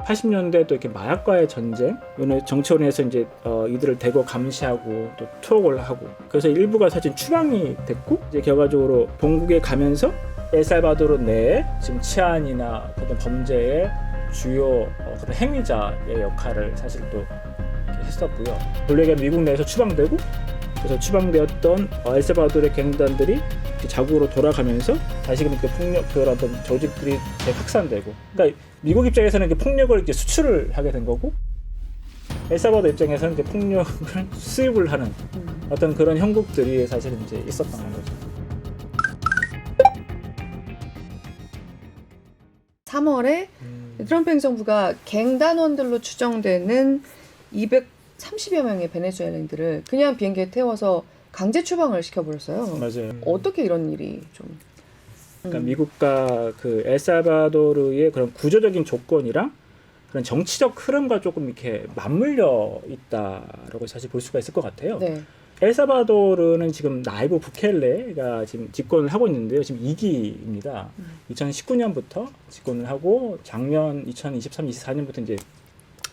80년대 또 이렇게 마약과의 전쟁, 정치원에서 이제 이들을 대거 감시하고 또 투옥을 하고, 그래서 일부가 사실 추방이 됐고, 이제 결과적으로 본국에 가면서 엘살바도르 내에 지금 치안이나 어떤 범죄의 주요 그런 행위자의 역할을 사실 또 했었고요. 본래가 미국 내에서 추방되고, 그래서 추방되었던 엘살바도르의 갱단들이 자국으로 돌아가면서 다시금 그 폭력 그런 어떤 조직들이 확산되고, 그러니까 미국 입장에서는 이렇게 폭력을 이렇게 수출을 하게 된 거고, 엘살바도르 입장에서는 이제 폭력을 수입을 하는 어떤 그런 형국들이 사실 이제 있었던 거죠. 3월에 트럼프 행정부가 갱단원들로 추정되는 230여 명의 베네수엘인들을 그냥 비행기에 태워서 강제 추방을 시켜버렸어요. 맞아요. 어떻게 이런 일이 좀? 그러니까 미국과 그 엘살바도르의 그런 구조적인 조건이랑 그런 정치적 흐름과 조금 이렇게 맞물려 있다라고 사실 볼 수가 있을 것 같아요. 네. 엘살바도르는 지금 나이브 부켈레가 지금 집권을 하고 있는데요. 지금 2기입니다. 2019년부터 집권을 하고 작년 2023, 24년부터 이제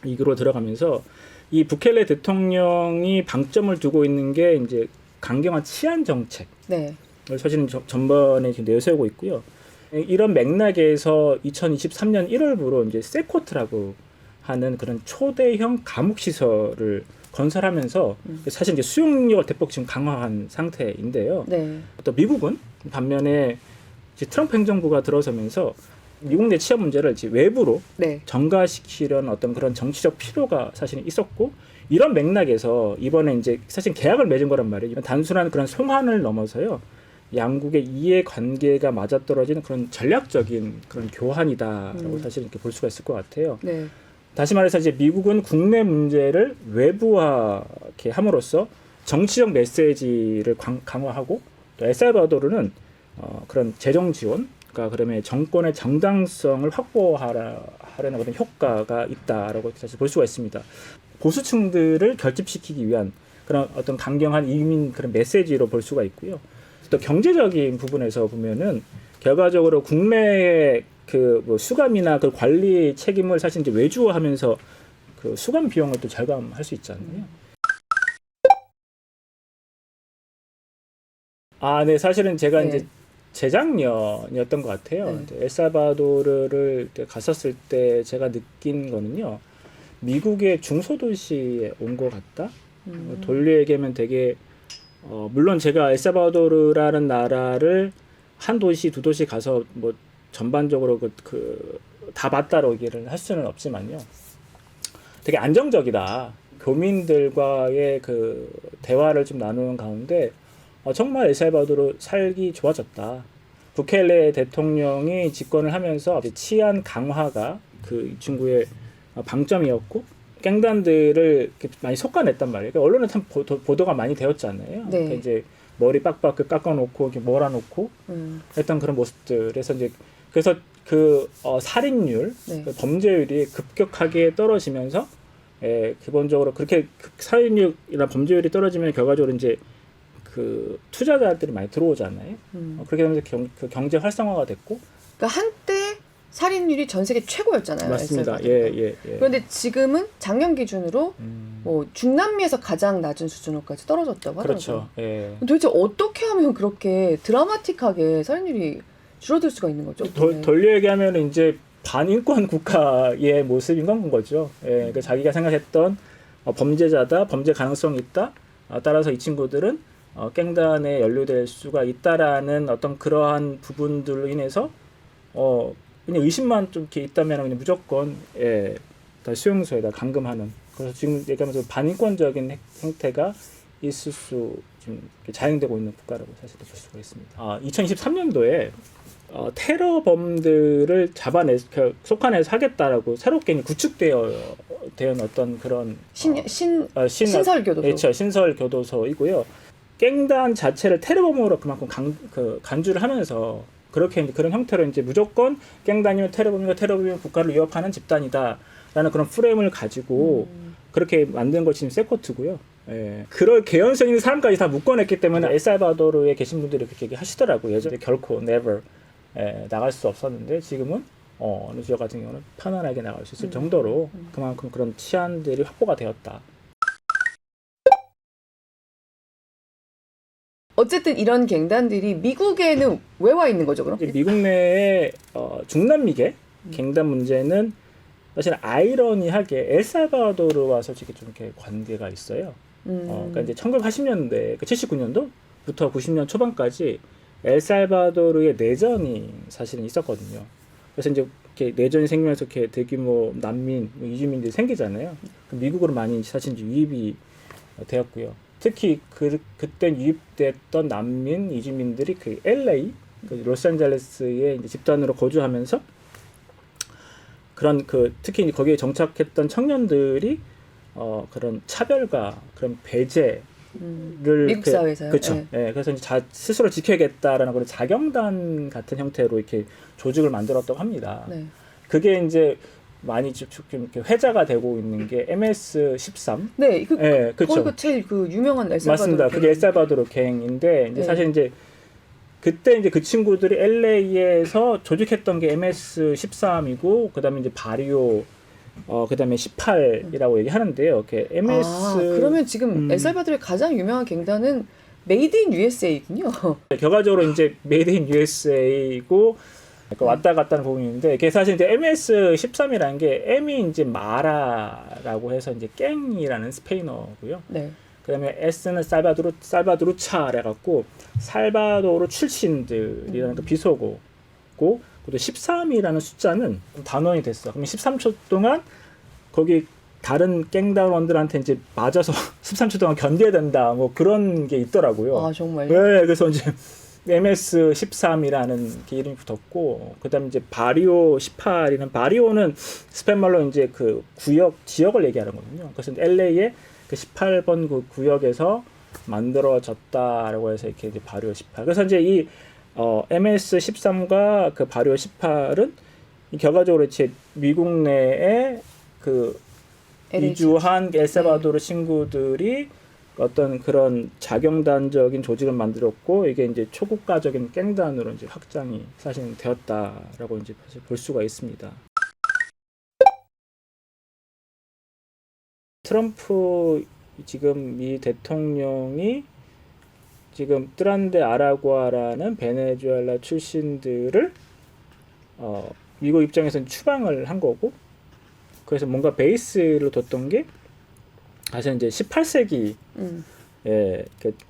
2기로 들어가면서 이 부켈레 대통령이 방점을 두고 있는 게 이제 강경한 치안 정책. 네. 사실은 전반에 지금 내세우고 있고요. 이런 맥락에서 2023년 1월부로 이제 세코트라고 하는 그런 초대형 감옥 시설을 건설하면서 사실 이제 수용력을 대폭 지금 강화한 상태인데요. 네. 또 미국은 반면에 이제 트럼프 행정부가 들어서면서 미국 내 치안 문제를 이제 외부로 네. 전가시키려는 어떤 그런 정치적 필요가 사실 있었고, 이런 맥락에서 이번에 이제 사실 계약을 맺은 거란 말이에요. 단순한 그런 송환을 넘어서요, 양국의 이해 관계가 맞아떨어지는 그런 전략적인 그런 교환이다라고 사실 이렇게 볼 수가 있을 것 같아요. 네. 다시 말해서 이제 미국은 국내 문제를 외부화하게 함으로써 정치적 메시지를 강화하고, 또 엘살바도르는 그런 재정 지원, 그러니까 그러면 정권의 정당성을 확보하려는 그런 효과가 있다라고 사실 볼 수가 있습니다. 보수층들을 결집시키기 위한 그런 어떤 강경한 이민 그런 메시지로 볼 수가 있고요. 또 경제적인 부분에서 보면은 결과적으로 국내의 그 뭐 수감이나 그 관리 책임을 사실 이제 외주화하면서 그 수감 비용을 또 절감할 수 있잖아요. 네, 사실은 제가 네. 이제 재작년이었던 것 같아요. 네. 이제 엘살바도르를 갔었을 때 제가 느낀 거는요, 미국의 중소도시에 온 것 같다. 돌려 얘기하면 되게 물론 제가 엘살바도르라는 나라를 한 도시 두 도시 가서 뭐 전반적으로 다 봤다고 얘기를 할 수는 없지만요, 되게 안정적이다. 교민들과의 그 대화를 좀 나누는 가운데 정말 엘살바도르 살기 좋아졌다. 부켈레 대통령이 집권을 하면서 치안 강화가 그 이 친구의 방점이었고, 갱단들을 많이 솎아냈단 말이에요. 그러니까 언론에 참 보도가 많이 되었잖아요. 네. 그러니까 이제 머리 빡빡 깎아놓고 이렇게 몰아놓고 했던 그런 모습들에서 이제 그래서 그 살인율, 네. 그 범죄율이 급격하게 떨어지면서, 기본적으로 그렇게 살인율이나 범죄율이 떨어지면 결과적으로 이제 그 투자자들이 많이 들어오잖아요. 그렇게 되면서 그 경제 활성화가 됐고. 그러니까 한때 살인율이 전 세계 최고였잖아요. 맞습니다. 엘살바도르가. 예. 그런데 지금은 작년 기준으로 뭐 중남미에서 가장 낮은 수준으로까지 떨어졌다고 하더라고요. 그렇죠. 예. 도대체 어떻게 하면 그렇게 드라마틱하게 살인율이 줄어들 수가 있는 거죠? 돌려 얘기하면 이제 반인권 국가의 모습인 건 거죠. 그러니까 자기가 생각했던 범죄자다, 범죄 가능성이 있다. 따라서 이 친구들은 갱단에 연루될 수가 있다라는 어떤 그러한 부분들로 인해서 그냥 의심만 좀 이렇게 있다면 그냥 무조건 다 수용소에다 감금하는. 그래서 지금 얘기하면서 반인권적인 행태가 있을 수 좀 자행되고 있는 국가라고 사실 볼 수가 있습니다. 2023년도에 테러범들을 속아내서 하겠다라고 새롭게 구축되어 어떤 그런 신설교도소. 그렇죠. 신설교도소이고요. 갱단 자체를 테러범으로 그만큼 간주를 하면서 그렇게 이제 그런 형태로 이제 무조건 갱단이면 테러범이면 국가를 위협하는 집단이다라는 그런 프레임을 가지고 그렇게 만든 것이 지금 세코트고요. 그럴 개연성 있는 사람까지 다 묶어냈기 때문에 엘살바도르에 계신 분들이 그렇게 얘기하시더라고요. 예전에 결코 never 나갈 수 없었는데 지금은 어느 지역 같은 경우는 편안하게 나갈 수 있을 정도로 그만큼 그런 치안들이 확보가 되었다. 어쨌든 이런 갱단들이 미국에는 왜 와 있는 거죠, 그럼? 이제 미국 내의 중남미계 갱단 문제는 사실 아이러니하게 엘살바도르와 솔직히 좀 이렇게 관계가 있어요. 그러니까 이제 1980년대, 79년도부터 90년 초반까지 엘살바도르의 내전이 사실은 있었거든요. 그래서 이제 이렇게 내전이 생기면서 이렇게 대규모 난민, 이주민들이 생기잖아요. 미국으로 많이 사실 이제 유입이 되었고요. 특히 그때 유입됐던 난민 이주민들이 그 LA, 그 로스앤젤레스에 이제 집단으로 거주하면서 그런 특히 이제 거기에 정착했던 청년들이 그런 차별과 그런 배제를 미국 사회에서요. 그렇죠. 예. 그래서 이제 스스로 지켜야겠다라는 그런 자경단 같은 형태로 이렇게 조직을 만들었다고 합니다. 네. 그게 이제 많이 좀 이렇게 회자가 되고 있는 게 MS-13. 네, 그렇죠. 거기가 제일 그 유명한 엘살바도르 맞습니다. 그게 엘살바도르 갱인데 이제 네. 사실 이제 그때 이제 그 친구들이 LA에서 조직했던 게 MS-13이고 그다음에 이제 바리오 그다음에 18이라고 얘기하는데요. 이렇게 MS 그러면 지금 엘살바도르의 가장 유명한 갱단은 메이드 인 USA군요. 결과적으로 이제 메이드 인 USA이고 왔다 갔다 하는 부분인데 이게 사실 이제 MS-13이라는 게 M이 이제 마라라고 해서 이제 갱이라는 스페인어고요. 네. 그다음에 S는 살바도르차래 갖고 살바도르 출신들이라는 그 비속어고 또 13이라는 숫자는 단원이 됐어. 그러면 13초 동안 거기 다른 갱단원들한테 이제 맞아서 13초 동안 견뎌야 된다. 뭐 그런 게 있더라고요. 아, 정말요? 네, 그래서 이제 MS-13이라는 게 이름이 붙었고, 그다음에 이제 바리오 18이라는 바리오는 스페인 말로 이제 그 지역을 얘기하는 거거든요. 그래서 LA의 그 18번 그 구역에서 만들어졌다라고 해서 이렇게 이제 바리오 18. 그래서 이제 이 MS-13과 그 바리오 18은 결과적으로 이제 미국 내에 그 이주한 엘살바도르 친구들이 어떤 그런 자경단적인 조직을 만들었고 이게 이제 초국가적인 갱단으로 이제 확장이 사실 되었다라고 이제 사실 볼 수가 있습니다. 트럼프 지금 미 대통령이 지금 뜨란데 아라구아라는 베네수엘라 출신들을 미국 입장에서는 추방을 한 거고 그래서 뭔가 베이스로 뒀던 게 사실 이제 18세기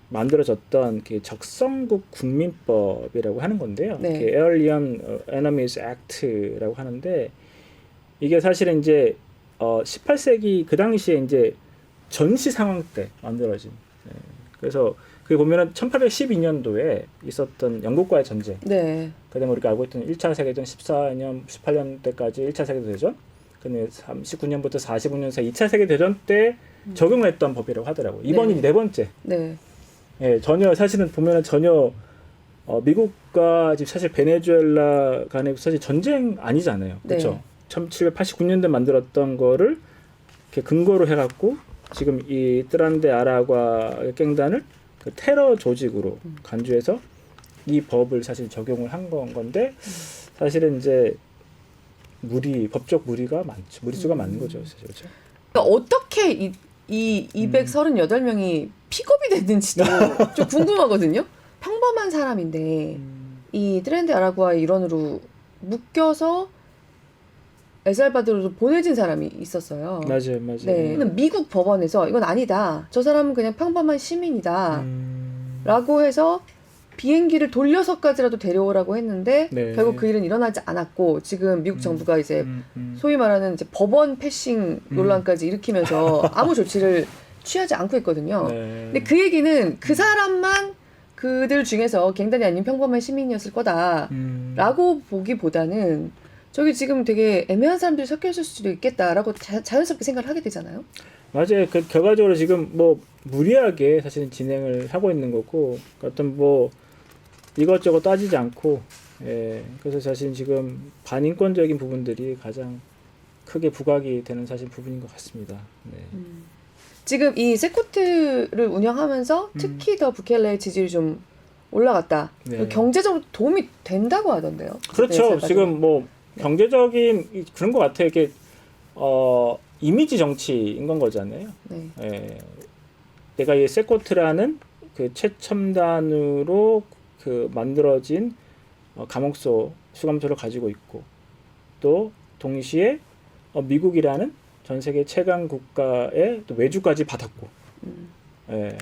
만들어졌던 그 적성국 국민법이라고 하는 건데요. 네. 그 Alien Enemies Act라고 하는데 이게 사실은 이제 18세기 그 당시에 이제 전시 상황 때 만들어진. 그래서 그 보면은 1812년도에 있었던 영국과의 전쟁. 네. 그다음에 우리가 알고 있던 1차 세계대전 18년 때까지 1차 세계대전. 근데 39년부터 45년 사이 2차 세계대전 때 적용을 했던 법이라고 하더라고요. 이번이 네. 네 번째. 네. 예, 전혀 사실은 보면은 전혀 미국과 지금 사실 베네수엘라 간에 사실 전쟁 아니잖아요. 그렇죠? 1789년도에 만들었던 거를 이렇게 근거로 해갖고 지금 이 뜨란데 아라과 갱단을 그 테러 조직으로 간주해서 이 법을 사실 적용을 한 건데 사실은 이제 법적 무리가 많죠. 무리수가 많은 거죠. 사실. 그렇죠? 그러니까 어떻게 이 238명이 픽업이 됐는지도 좀 궁금하거든요. 평범한 사람인데 이 트렌드 아라구아의 일원으로 묶여서 엘살바도르로 보내진 사람이 있었어요. 맞아요. 네. 미국 법원에서 이건 아니다. 저 사람은 그냥 평범한 시민이다. 라고 해서 비행기를 돌려서까지라도 데려오라고 했는데 결국 그 일은 일어나지 않았고 지금 미국 정부가 이제 소위 말하는 이제 법원 패싱 논란까지 일으키면서 아무 조치를 취하지 않고 있거든요. 근데 그 얘기는 그 사람만 그들 중에서 갱단이 아닌 평범한 시민이었을 거다라고 보기보다는 저기 지금 되게 애매한 사람들이 섞여 있을 수도 있겠다라고 자연스럽게 생각을 하게 되잖아요. 맞아요. 결과적으로 지금 뭐 무리하게 사실은 진행을 하고 있는 거고 어떤 뭐 이것저것 따지지 않고 그래서 사실 지금 반인권적인 부분들이 가장 크게 부각이 되는 사실 부분인 것 같습니다. 네. 지금 이 세코트를 운영하면서 특히 더 부켈레의 지지율이 좀 올라갔다. 네. 경제적으로 도움이 된다고 하던데요. 그렇죠. 지금 뭐 경제적인 그런 것 같아요. 이게 이미지 정치인 건 거잖아요. 네. 예, 내가 이 세코트라는 그 최첨단으로 그 만들어진 감옥소 수감소를 가지고 있고 또 동시에 미국이라는 전 세계 최강 국가의 또 외주까지 받았고 예,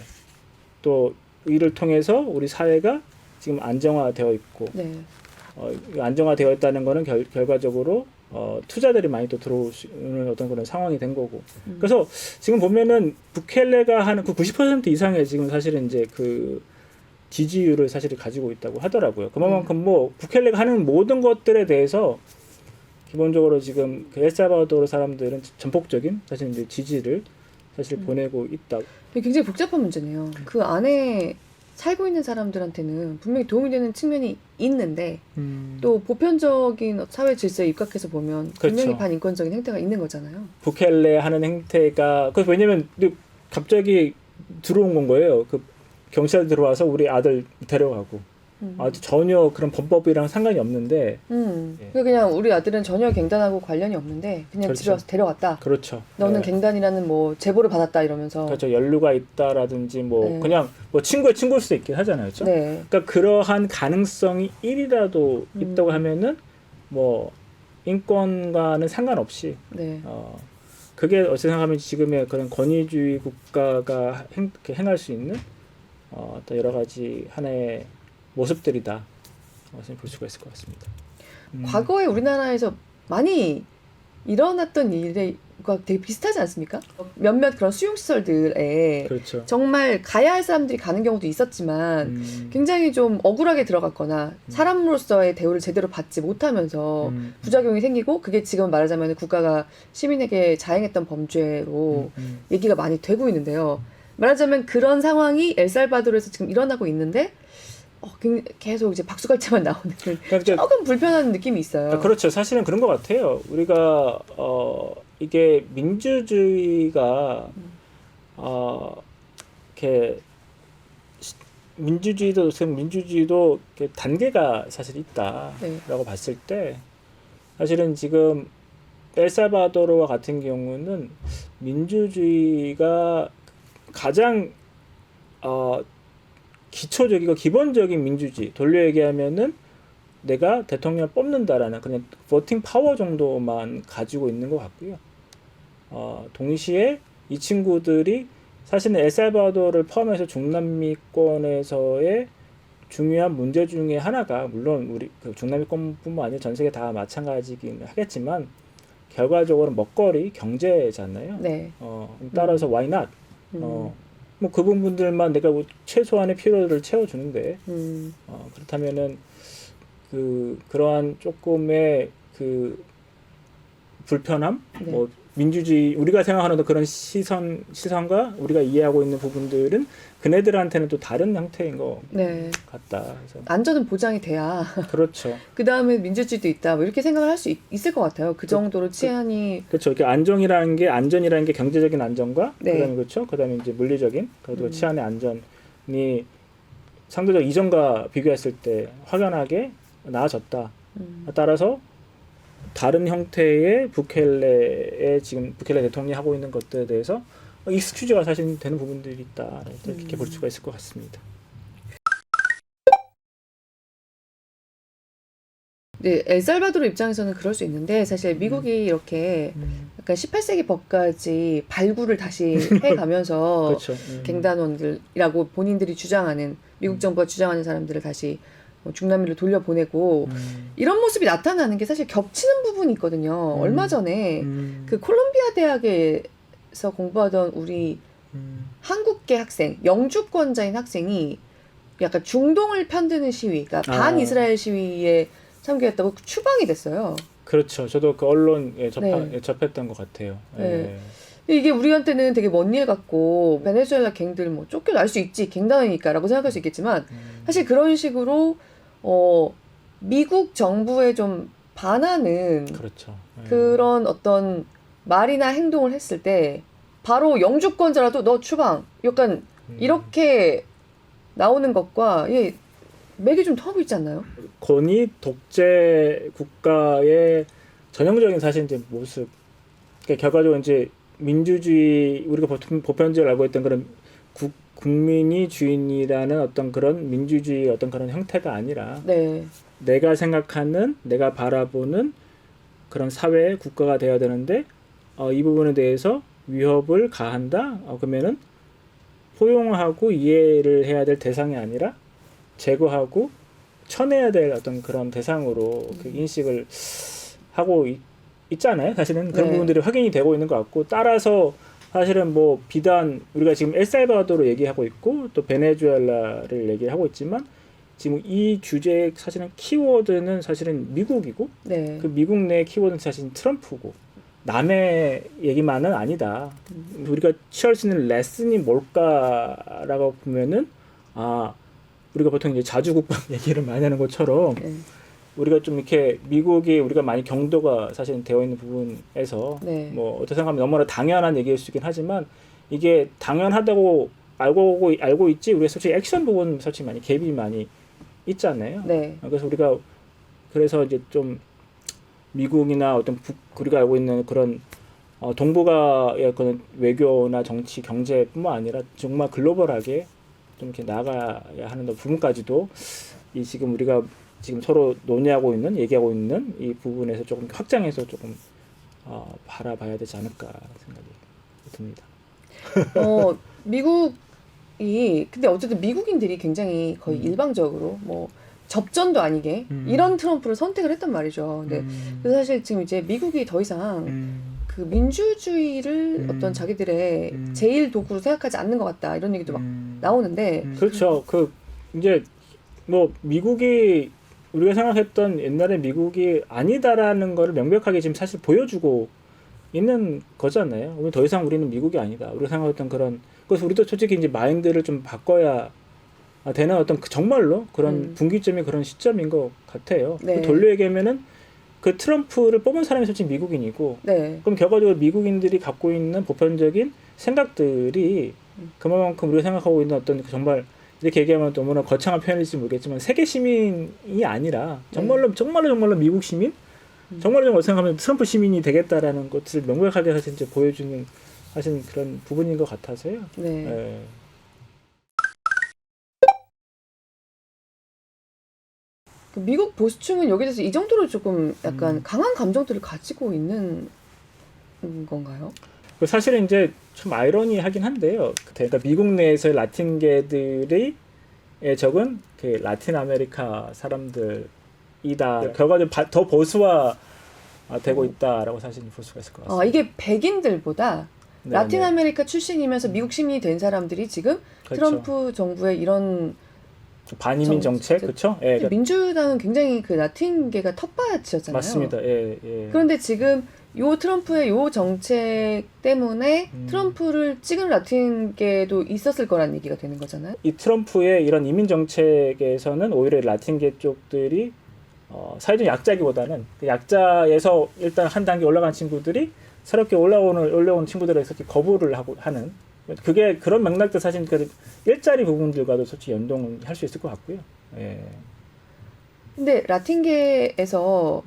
또 이를 통해서 우리 사회가 지금 안정화되어 있고 네. 안정화되어 있다는 거는 결과적으로 투자들이 많이 또 들어오는 어떤 그런 상황이 된 거고. 그래서 지금 보면은 부켈레가 하는 그 90% 이상의 지금 사실은 이제 그 지지율을 사실 가지고 있다고 하더라고요. 그만큼 뭐 부켈레가 하는 모든 것들에 대해서 기본적으로 지금 그 엘살바도르 사람들은 전폭적인 사실 이제 지지를 사실 보내고 있다. 굉장히 복잡한 문제네요. 그 안에 살고 있는 사람들한테는 분명히 도움이 되는 측면이 있는데 또 보편적인 사회 질서에 입각해서 보면 분명히 그렇죠. 반인권적인 행태가 있는 거잖아요. 부켈레 하는 행태가 그 왜냐면 갑자기 들어온 건 거예요. 그 경찰 들어와서 우리 아들 데려가고 아주 전혀 그런 범법이랑 상관이 없는데 예. 그냥 우리 아들은 전혀 갱단하고 관련이 없는데 그냥 그렇죠. 집에 와서 데려갔다. 그렇죠. 너는 예. 갱단이라는 뭐 제보를 받았다 이러면서 그렇죠. 연루가 있다라든지 뭐 네. 그냥 뭐 친구의 친구일 수도 있긴 하잖아요. 그렇죠? 네. 그러니까 그러한 가능성이 1이라도 있다고 하면은 뭐 인권과는 상관없이 네. 그게 어찌 생각하면 지금의 그런 권위주의 국가가 행할 수 있는 또 여러 가지 하나의 모습들이다. 볼 수가 있을 것 같습니다. 과거에 우리나라에서 많이 일어났던 일과 되게 비슷하지 않습니까? 몇몇 그런 수용시설들에 그렇죠. 정말 가야 할 사람들이 가는 경우도 있었지만 굉장히 좀 억울하게 들어갔거나 사람으로서의 대우를 제대로 받지 못하면서 부작용이 생기고 그게 지금 말하자면 국가가 시민에게 자행했던 범죄로 얘기가 많이 되고 있는데요. 말하자면 그런 상황이 엘살바도르에서 지금 일어나고 있는데 계속 이제 박수갈채만 나오는 조금 불편한 느낌이 있어요. 그렇죠. 사실은 그런 것 같아요. 우리가 이게 민주주의가 이렇게 민주주의도 이렇게 단계가 사실 있다라고 네. 봤을 때 사실은 지금 엘살바도르와 같은 경우는 민주주의가 가장 기초적이고 기본적인 민주주의, 돌려 얘기하면은 내가 대통령을 뽑는다라는 그냥 보팅 파워 정도만 가지고 있는 것 같고요. 동시에 이 친구들이 사실은 엘살바도르를 포함해서 중남미권에서의 중요한 문제 중에 하나가 물론 우리 그 중남미권뿐만 아니라 전 세계 다 마찬가지긴 하겠지만 결과적으로 먹거리 경제잖아요. 네. 따라서 why not? 뭐 그 부분들만 내가 뭐 최소한의 필요를 채워주는데 그렇다면은 그러한 조금의 그 불편함, 네. 뭐 민주주의 우리가 생각하는 그런 시선과 우리가 이해하고 있는 부분들은 그네들한테는 또 다른 형태인 것 네. 같다. 그래서 안전은 보장이 돼야 그렇죠. 그 다음에 민주주의도 있다. 뭐 이렇게 생각을 할 수 있을 것 같아요. 그 정도로 치안이 그렇죠. 이렇게 안전이라는 게 경제적인 안전과 네. 그다음에 그렇죠. 그다음에 이제 물리적인 그리고 치안의 안전이 상대적 이전과 비교했을 때 확연하게 나아졌다. 따라서 다른 형태의 지금 부켈레 대통령이 하고 있는 것들에 대해서 익스큐즈가 사실 되는 부분들이 있다. 이렇게 볼 수가 있을 것 같습니다. 네, 엘살바도르 입장에서는 그럴 수 있는데 사실 미국이 이렇게 약간 18세기 법까지 발굴을 다시 해가면서 그렇죠. 갱단원들이라고 본인들이 주장하는 미국 정부가 주장하는 사람들을 다시 중남미로 돌려보내고 이런 모습이 나타나는 게 사실 겹치는 부분이 있거든요. 얼마 전에 그 콜롬비아 대학에서 공부하던 우리 한국계 학생, 영주권자인 학생이 약간 중동을 편드는 시위, 그러니까 반이스라엘 시위에 참가했다고 추방이 됐어요. 그렇죠. 저도 그 언론에 네. 접했던 것 같아요. 네. 이게 우리한테는 되게 먼 일 같고 베네수엘라 갱들 뭐 쫓겨날 수 있지 갱단이니까라고 생각할 수 있겠지만 사실 그런 식으로 미국 정부에 좀 반하는 그렇죠. 그런 어떤 말이나 행동을 했을 때 바로 영주권자라도 너 추방 약간 이렇게 나오는 것과 맥이 좀 터고 있지 않나요? 권위 독재 국가의 전형적인 사실 이제 모습. 그러니까 결과적으로 이제 민주주의 우리가 보편적으로 알고 있던 그런 국민이 주인이라는 어떤 그런 민주주의 어떤 그런 형태가 아니라 네. 내가 생각하는 내가 바라보는 그런 사회 국가가 되어야 되는데 이 부분에 대해서 위협을 가한다. 그러면은 포용하고 이해를 해야 될 대상이 아니라 제거하고 쳐내야 될 어떤 그런 대상으로 그 인식을 하고 있잖아요. 사실은 그런 네. 부분들이 확인이 되고 있는 것 같고 따라서 사실은 뭐 비단 우리가 지금 엘살바도르 얘기하고 있고 또 베네수엘라를 얘기하고 있지만 지금 이 주제의 사실은 키워드는 사실은 미국이고 네. 그 미국 내 키워드는 사실은 트럼프고 남의 얘기만은 아니다. 우리가 취할 수 있는 레슨이 뭘까라고 보면은 우리가 보통 이제 자주국방 얘기를 많이 하는 것처럼 네. 우리가 좀 이렇게 미국이 우리가 많이 경도가 사실 되어 있는 부분에서 네. 뭐 어떻게 생각하면 너무나 당연한 얘기일 수 있긴 하지만 이게 당연하다고 알고 있지 우리가 솔직히 액션 부분 솔직히 많이 갭이 많이 있잖아요. 네. 그래서 우리가 그래서 이제 좀 미국이나 어떤 우리가 알고 있는 그런 동북아의 어떤 외교나 정치, 경제뿐만 아니라 정말 글로벌하게 좀 이렇게 나가야 하는 부분까지도 이 지금 우리가 지금 서로 논의하고 있는, 얘기하고 있는 이 부분에서 조금 확장해서 조금 바라봐야 되지 않을까 생각이 듭니다. 미국이 근데 어쨌든 미국인들이 굉장히 거의 일방적으로 뭐 접전도 아니게 이런 트럼프를 선택을 했단 말이죠. 근데 그래서 사실 지금 이제 미국이 더 이상 그 민주주의를 어떤 자기들의 제일 도구로 생각하지 않는 것 같다 이런 얘기도 막 나오는데 그렇죠. 그 이제 뭐 미국이 우리가 생각했던 옛날의 미국이 아니다라는 거를 명백하게 지금 사실 보여주고 있는 거잖아요. 우리 더 이상 우리는 미국이 아니다. 우리가 생각했던 그런 그래서 우리도 솔직히 이제 마인드를 좀 바꿔야 되는 어떤 정말로 그런 분기점이 그런 시점인 것 같아요. 네. 돌려 얘기하면은 그 트럼프를 뽑은 사람이 솔직히 미국인이고 네. 그럼 결과적으로 미국인들이 갖고 있는 보편적인 생각들이 그만큼 우리가 생각하고 있는 어떤 정말 이렇게 얘기하면 너무나 거창한 표현일지 모르겠지만 세계 시민이 아니라 정말로 미국 시민 정말로 생각하면 트럼프 시민이 되겠다라는 것을 명백하게 사실 이제 보여주는 사실 그런 부분인 것 같아서요. 네. 예. 미국 보수층은 여기에 대해서 이 정도로 조금 약간 강한 감정들을 가지고 있는 건가요? 사실은 이제 좀 아이러니하긴 한데요. 그러니까 미국 내에서의 라틴계들이 적은 그 라틴 아메리카 사람들이다. 결과적으로 더 보수화 되고 있다라고 사실 볼 수가 있을 것 같습니다. 이게 백인들보다 네, 라틴 네. 아메리카 출신이면서 미국 시민이 된 사람들이 지금 그렇죠. 트럼프 정부의 이런 반이민 정책, 그렇죠? 예, 그러니까 민주당은 굉장히 그 라틴계가 텃밭이었잖아요. 맞습니다. 예. 그런데 지금 요 트럼프의 요 정책 때문에 트럼프를 찍은 라틴계도 있었을 거란 얘기가 되는 거잖아요. 이 트럼프의 이런 이민 정책에서는 오히려 라틴계 쪽들이 사회적 약자기보다는 그 약자에서 일단 한 단계 올라간 친구들이 새롭게 올라온 친구들에서 이렇게 거부를 하는 그게 그런 맥락도 사실 그 일자리 부분들과도 솔직히 연동을 할 수 있을 것 같고요. 예. 근데 라틴계에서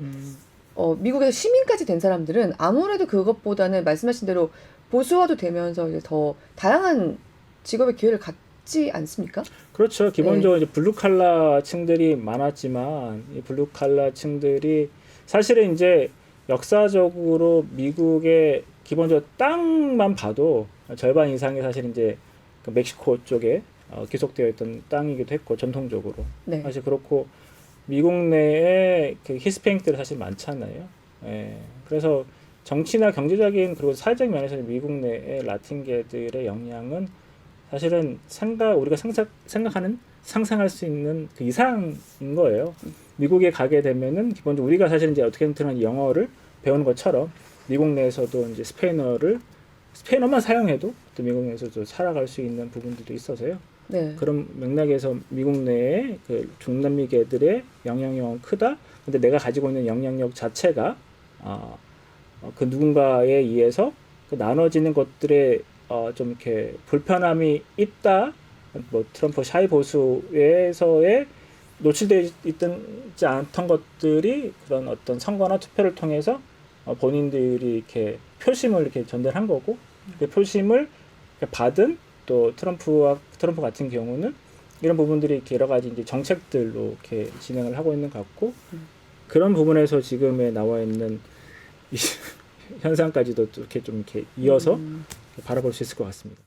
미국에서 시민까지 된 사람들은 아무래도 그것보다는 말씀하신 대로 보수화도 되면서 이제 더 다양한 직업의 기회를 갖지 않습니까? 그렇죠. 기본적으로 이제 블루칼라 층들이 많았지만 이 블루칼라 층들이 사실은 이제 역사적으로 미국의 기본적으로 땅만 봐도 절반 이상이 사실 이제 그 멕시코 쪽에 기속되어 있던 땅이기도 했고 전통적으로 네. 사실 그렇고 미국 내에 그 히스패닉들이 사실 많잖아요. 예. 그래서 정치나 경제적인 그리고 사회적 면에서 미국 내의 라틴계들의 영향은 사실은 우리가 상상할 수 있는 그 이상인 거예요. 미국에 가게 되면은 기본적으로 우리가 사실 이제 어떻게든 영어를 배우는 것처럼 미국 내에서도 이제 스페인어만 사용해도 또 미국 내에서도 살아갈 수 있는 부분들도 있어서요. 네. 그런 맥락에서 미국 내에 그 중남미계들의 영향력은 크다. 근데 내가 가지고 있는 영향력 자체가 그 누군가에 의해서 그 나눠지는 것들에 좀 이렇게 불편함이 있다. 뭐 트럼프 샤이 보수에서의 노출되어 있지 않던 것들이 그런 어떤 선거나 투표를 통해서 본인들이 이렇게 표심을 이렇게 전달한 거고 그 표심을 받은 또 트럼프 같은 경우는 이런 부분들이 이렇게 여러 가지 이제 정책들로 이렇게 진행을 하고 있는 것 같고 그런 부분에서 지금에 나와 있는 이 현상까지도 이렇게 좀 이렇게 이어서 바라볼 수 있을 것 같습니다.